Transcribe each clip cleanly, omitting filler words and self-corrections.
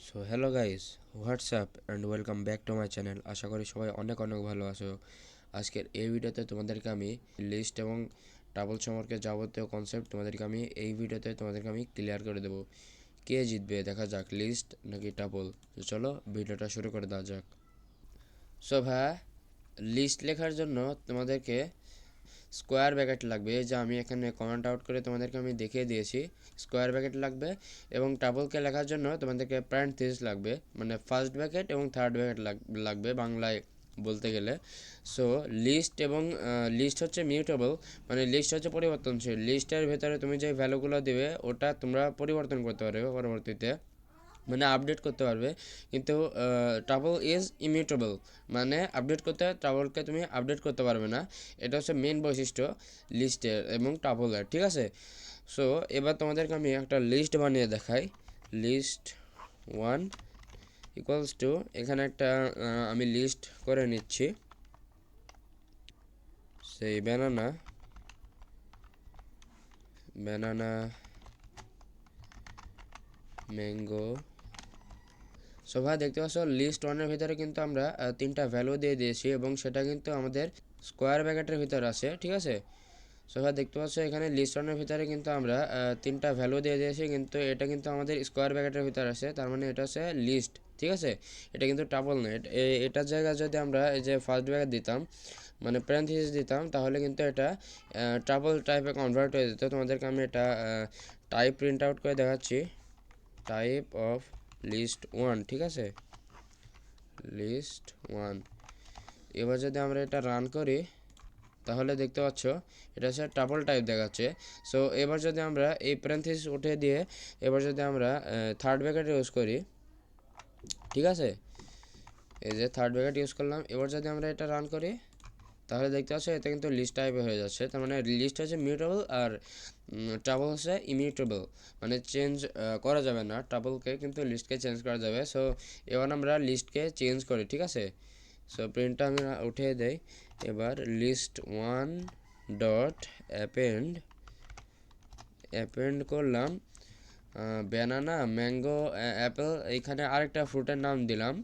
So hello guys, what's up and welcome back to my channel. আশা করি সবাই অনেক অনেক ভালো আছো। আজকের এই ভিডিওতে তোমাদেরকে আমি লিস্ট এবং টাবল সম্পর্কে যাবতীয় কনসেপ্ট তোমাদেরকে আমি ক্লিয়ার করে দেবো। কে জিতবে দেখা যাক, লিস্ট নাকি টাবল। তো চলো ভিডিওটা শুরু করে দেওয়া যাক। সো ভাই, লিস্ট লেখার জন্য তোমাদেরকে স্কোয়ার ব্র্যাকেট লাগবে। এই যে আমি এখানে কমেন্ট আউট করে তোমাদেরকে আমি দেখিয়ে দিয়েছি, স্কোয়ার ব্র্যাকেট লাগবে। এবং টাবলকে লেখার জন্য তোমাদেরকে প্যারেনথেসিস লাগবে, মানে ফার্স্ট ব্র্যাকেট এবং থার্ড ব্র্যাকেট লাগবে বাংলায় বলতে গেলে। সো লিস্ট হচ্ছে মিউটেবল, মানে লিস্ট হচ্ছে পরিবর্তনশীল। লিস্টের ভেতরে তুমি যে ভ্যালুগুলো দেবে ওটা তোমরা পরিবর্তন করতে পারবে পরবর্তীতে, মানে আপডেট করতে পারবে। কিন্তু টাবল ইজ ইমিউটেবল, মানে আপডেট করতে টাবলকে তুমি আপডেট করতে পারবে না। এটা হচ্ছে মেন বৈশিষ্ট্য লিস্টের এবং টাবলের, ঠিক আছে। সো এবার তোমাদেরকে আমি একটা লিস্ট বানিয়ে দেখাই। লিস্ট ওয়ান ইকুয়ালস টু, এখানে একটা আমি লিস্ট করে নিচ্ছি। সেই ব্যানানা ব্যানানা ম্যাঙ্গো। সো ভাই দেখতে পাচ্ছ লিস্ট ওয়ানের ভিতরে কিন্তু আমরা তিনটা ভ্যালু দিয়ে দিয়েছি এবং সেটা কিন্তু আমাদের স্কোয়ার ব্র্যাকেটের ভিতরে আছে, ঠিক আছে। সো ভাই দেখতে পাচ্ছ এখানে লিস্ট ওয়ানের ভিতরে কিন্তু আমরা তিনটা ভ্যালু দিয়ে দিয়েছি, কিন্তু এটা কিন্তু আমাদের স্কোয়ার ব্র্যাকেটের ভিতরে আছে, তার মানে এটা হচ্ছে লিস্ট, ঠিক আছে। এটা কিন্তু টাবল না। এটার জায়গায় যদি আমরা এই যে ফার্স্ট ব্র্যাকেট দিতাম, মানে প্যারেনথেসিস দিতাম, তাহলে কিন্তু এটা টাবল টাইপে কনভার্ট হয়ে যেত। তোমাদেরকে আমি এটা টাইপ প্রিন্ট আউট করে দেখাচ্ছি। টাইপ অফ লিস্ট ওয়ান, ঠিক আছে, লিস্ট ওয়ান। এবার যদি আমরা এটা রান করি তাহলে দেখতে পাচ্ছ এটা হচ্ছে টাবল টাইপ দেখাচ্ছে। সো এবার যদি আমরা এই প্যারেনথেসিস উঠে দিয়ে এবার যদি আমরা থার্ড ব্র্যাকেট ইউজ করি, ঠিক আছে, এই যে থার্ড ব্র্যাকেট ইউজ করলাম, এবার যদি আমরা এটা রান করি তাহলে দেখতে পাচ্ছ এটা কিন্তু লিস্ট টাইপে হয়ে যাচ্ছে। তার মানে লিস্ট হচ্ছে মিউটেবল আর টাবল হচ্ছে ইমিউটেবল, মানে চেঞ্জ করা যাবে না। টাবলকে কিন্তু লিস্টকে চেঞ্জ করা যাবে। সো এবার আমরা লিস্টকে চেঞ্জ করি, ঠিক আছে। সো প্রিন্টটা আমি উঠিয়ে দেই। এবার লিস্ট ওয়ান ডট অ্যাপেন্ড করলাম ব্যানানা ম্যাঙ্গো অ্যাপেল। এইখানে আরেকটা ফ্রুটের নাম দিলাম,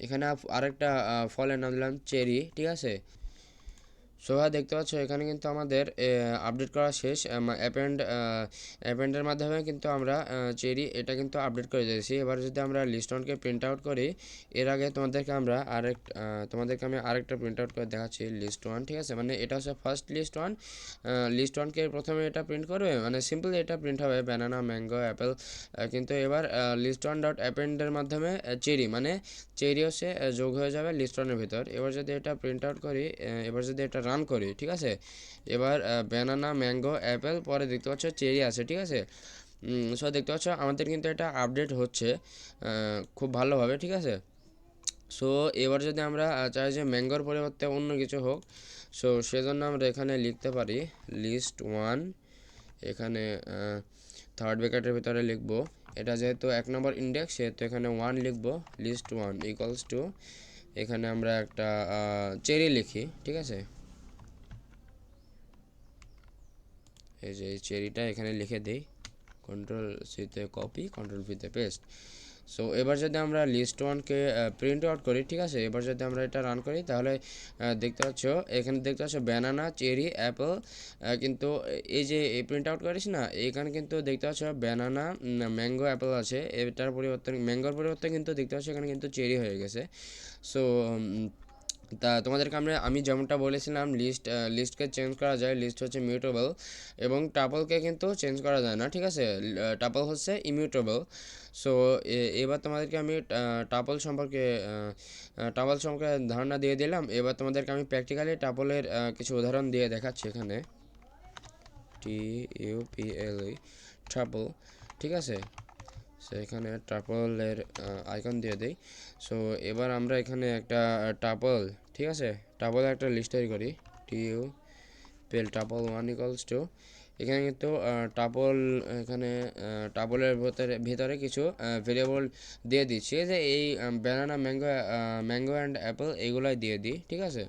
এখানে আরেকটা ফলের নাম দিলাম চেরি, ঠিক আছে। সো দেখতে পাচ্ছ এখানে কিন্তু আমাদের আপডেট করা শেষ। অ্যাপেন্ডের মাধ্যমে কিন্তু আমরা চেরি এটা কিন্তু আপডেট করে দিয়েছি। এবার যদি আমরা লিস্ট ওয়ানকে প্রিন্ট আউট করি, এর আগে তোমাদেরকে আমি আরেকটা প্রিন্ট আউট করে দেখাচ্ছি লিস্ট ওয়ান, ঠিক আছে। মানে এটা হচ্ছে ফার্স্ট লিস্ট ওয়ান। লিস্ট ওয়ানকে প্রথমে এটা প্রিন্ট করবে, মানে সিম্পলি এটা প্রিন্ট হবে ব্যানানা ম্যাঙ্গো অ্যাপেল। কিন্তু এবার লিস্ট ওয়ান ডট অ্যাপেন্ডের মাধ্যমে চেরি, মানে চেরি হচ্ছে যোগ হয়ে যাবে লিস্ট ওয়ানের ভিতর। এবার যদি এটা প্রিন্ট আউট করি, এবার যদি এটা রান করি, ঠিক আছে, এবার ব্যানানা ম্যাঙ্গো অ্যাপেল, পরে দেখতে পাচ্ছ চেরি আছে, ঠিক আছে। সো দেখতে পাচ্ছ আমাদের কিন্তু এটা আপডেট হচ্ছে খুব ভালোভাবে, ঠিক আছে। সো এবার যদি আমরা চাই যে ম্যাঙ্গোর পরিবর্তে অন্য কিছু হোক, সো সেজন্য আমরা এখানে লিখতে পারি লিস্ট ওয়ান, এখানে থার্ড ব্র্যাকেটের ভিতরে লিখব, এটা যেহেতু এক নম্বর ইন্ডেক্স সেহেতু এখানে ওয়ান লিখব। লিস্ট ওয়ান ইকুয়ালস টু, এখানে আমরা একটা চেরি লিখি, ঠিক আছে। এই যে এই চেরিটা এখানে লিখে দিই, কন্ট্রোল সিতে কপি, কন্ট্রোল ভিতে পেস্ট। সো এবার যদি আমরা লিস্ট ওয়ানকে প্রিন্ট আউট করি, ঠিক আছে, এবার যদি আমরা এটা রান করি তাহলে দেখতে পাচ্ছ এখানে দেখতে পাচ্ছ ব্যানানা চেরি অ্যাপেল। কিন্তু এই যে এই প্রিন্ট আউট করিস না, এখানে কিন্তু দেখতে পাচ্ছ ব্যানানা ম্যাঙ্গো অ্যাপেল আছে, এটার পরিবর্তে ম্যাঙ্গোর পরিবর্তে কিন্তু দেখতে পাচ্ছ এখানে কিন্তু চেরি হয়ে গেছে। সো তা তোমাদেরকে আমি যেমনটা বলেছিলাম, লিস্টকে চেঞ্জ করা যায়, লিস্ট হচ্ছে মিউটেবল, এবং টাপলকে কিন্তু চেঞ্জ করা যায় না, ঠিক আছে। টাপল হচ্ছে ইমিউটেবল। সো এবার তোমাদেরকে আমি টাপল সম্পর্কে ধারণা দিয়ে দিলাম। এবার তোমাদেরকে আমি প্র্যাকটিক্যালি টাপলের কিছু উদাহরণ দিয়ে দেখাচ্ছি এখানে। TUPLE টাপল, ঠিক আছে। সো এখানে টাপলের আইকন দিয়ে দেই। সো এবার আমরা এখানে একটা টাপল, ঠিক আছে, টাপলের একটা লিস্ট তৈরি করি। টাপল ওয়ান ইকুয়ালস টু, এখানে কিন্তু এখানে টাপলের ভিতরে কিছু ভেরিয়েবল দিয়ে দিচ্ছি, যে এই ব্যানানা ম্যাঙ্গো অ্যান্ড অ্যাপেল এইগুলাই দিয়ে দিই, ঠিক আছে।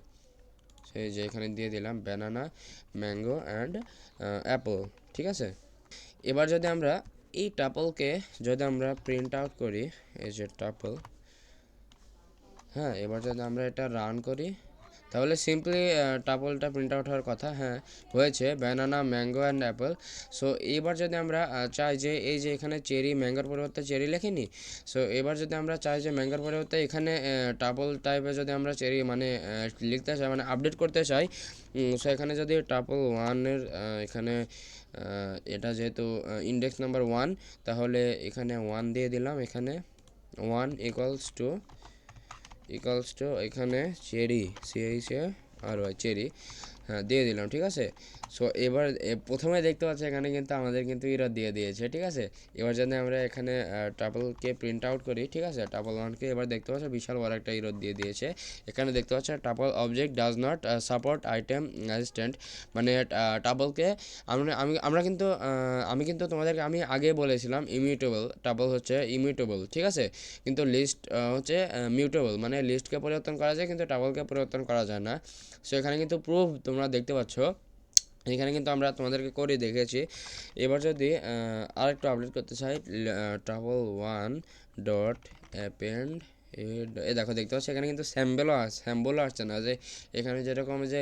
সেই যে এখানে দিয়ে দিলাম ব্যানানা ম্যাঙ্গো অ্যান্ড অ্যাপেল, ঠিক আছে। এবার যদি আমরা এই টাপলকে যদি আমরা প্রিন্ট আউট করি, এই যে টাপল, হ্যাঁ, এবার যদি আমরা এটা রান করি তাহলে সিম্পলি টাপলটা প্রিন্ট আউট হওয়ার কথা। হ্যাঁ, হয়েছে, banana, mango and Apple. So এবার যদি আমরা চাই যে এই যে এখানে চেরি, ম্যাঙ্গোর পরিবর্তে চেরি লেখিনি, সো এবার যদি আমরা চাই যে ম্যাঙ্গোর পরিবর্তে এখানে টাপল টাইপের যদি আমরা চেরি মানে লিখতে চাই, মানে আপডেট করতে চাই, সো এখানে যদি টাপল ওয়ানের এখানে এটা যেহেতু ইন্ডেক্স নাম্বার 1, তাহলে এখানে 1 দিয়ে দিলাম, এখানে 1 ইকুয়ালস টু এখানে চেরি, CHARY চেরি, হ্যাঁ দিয়ে দিলাম, ঠিক আছে। সো এবার প্রথমে দেখতে পাচ্ছি এখানে কিন্তু আমাদের কিন্তু এরর দিয়ে দিয়েছে, ঠিক আছে। এবার যদি আমরা এখানে টাপলকে প্রিন্ট আউট করি, ঠিক আছে, টাপল ওয়ানকে, এবার দেখতে পাচ্ছ বিশাল বড় একটা এরর দিয়ে দিয়েছে। এখানে দেখতে পাচ্ছ tuple object does not support item assistant, মানে টাপলকে আমরা কিন্তু আমি কিন্তু তোমাদেরকে আমি আগে বলেছিলাম ইমিউটেবল, টাপল হচ্ছে ইমিউটেবল, ঠিক আছে, কিন্তু লিস্ট হচ্ছে মিউটেবল, মানে লিস্টকে পরিবর্তন করা যায় কিন্তু টাপলকে পরিবর্তন করা যায় না। সো এখানে কিন্তু প্রুফ তোমরা দেখতে পাচ্ছ, এখানে কিন্তু আমরা তোমাদেরকে করে দেখেছি। এবার যদি আরেকটু আপডেট করতে চাই, টাপল ওয়ান ডট অ্যাপেন্ড, এ দেখো দেখতে পাচ্ছি এখানে কিন্তু স্যাম্বলও আসছে না, যে এখানে যেরকম যে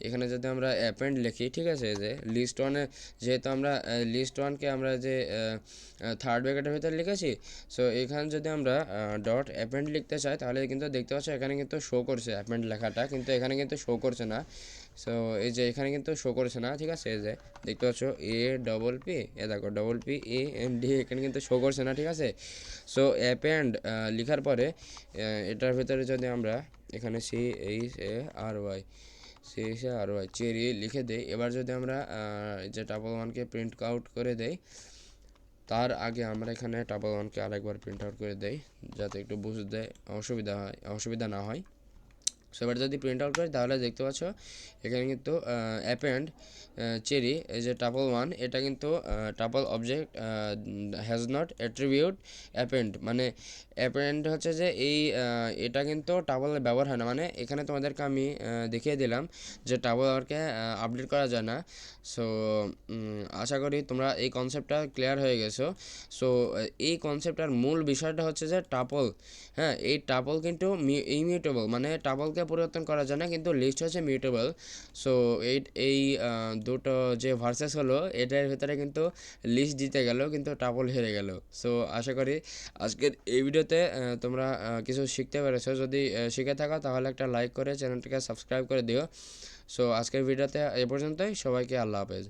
এখানে যদি আমরা অ্যাপেন্ড লিখি, ঠিক আছে, যে লিস্ট ওয়ানে যেহেতু আমরা লিস্ট ওয়ানকে আমরা যে থার্ড ব্র্যাকেটের ভিতরে লিখেছি, সো এখানে যদি আমরা ডট অ্যাপেন্ড লিখতে চাই তাহলে কিন্তু দেখতে পাচ্ছ এখানে কিন্তু শো করছে অ্যাপেন্ড লেখাটা, কিন্তু এখানে কিন্তু শো করছে না। সো এই যে এখানে কিন্তু শো করছে না, ঠিক আছে, এই যে দেখতে পাচ্ছ APP, এ দেখো APPEND, এখানে কিন্তু শো করছে না, ঠিক আছে। সো অ্যাপেন্ড লেখার পরে এটার ভিতরে যদি আমরা এখানে CHARY চেরি লিখে দেই, এবার যদি আমরা যে টাপল ওয়ানকে প্রিন্ট আউট করে দেই, তার আগে আমরা এখানে টাপল ওয়ানকে আরেকবার প্রিন্ট আউট করে দেই যাতে একটু বুঝতে অসুবিধা না হয়। সো এবার যদি প্রিন্ট আউট করি তাহলে দেখতে পাচ্ছ এখানে কিন্তু অ্যাপেন্ড চেরি, এই যে টাপল ওয়ান, এটা কিন্তু tuple object has not attribute append, মানে অ্যাপেন্ড হচ্ছে যে এই এটা কিন্তু টাপলে ব্যবহার হয় না, মানে এখানে তোমাদেরকে আমি দেখিয়ে দিলাম যে টাপলকে আপডেট করা যায় না। সো আশা করি তোমরা এই কনসেপ্টটা ক্লিয়ার হয়ে গেছো। সো এই কনসেপ্টটার মূল বিষয়টা হচ্ছে যে টাপল, হ্যাঁ, এই টাপল কিন্তু ইমিউটেবল, মানে টাপলকে পরিবর্তন করা যায় না কিন্তু লিস্ট হচ্ছে মিউটেবল। সো এই দুটো যে ভার্সেস হলো এটার ভিতরে কিন্তু লিস্ট জিতে গেল কিন্তু টাপল হেরে গেল। সো আশা করি আজকের এই ভিডিওতে তোমরা কিছু শিখতে পেরেছো। যদি শিখে থাকো তাহলে একটা লাইক করে চ্যানেলটাকে সাবস্ক্রাইব করে দিও। সো আজকের ভিডিওতে এ পর্যন্তই, সবাইকে আল্লাহ হাফেজ।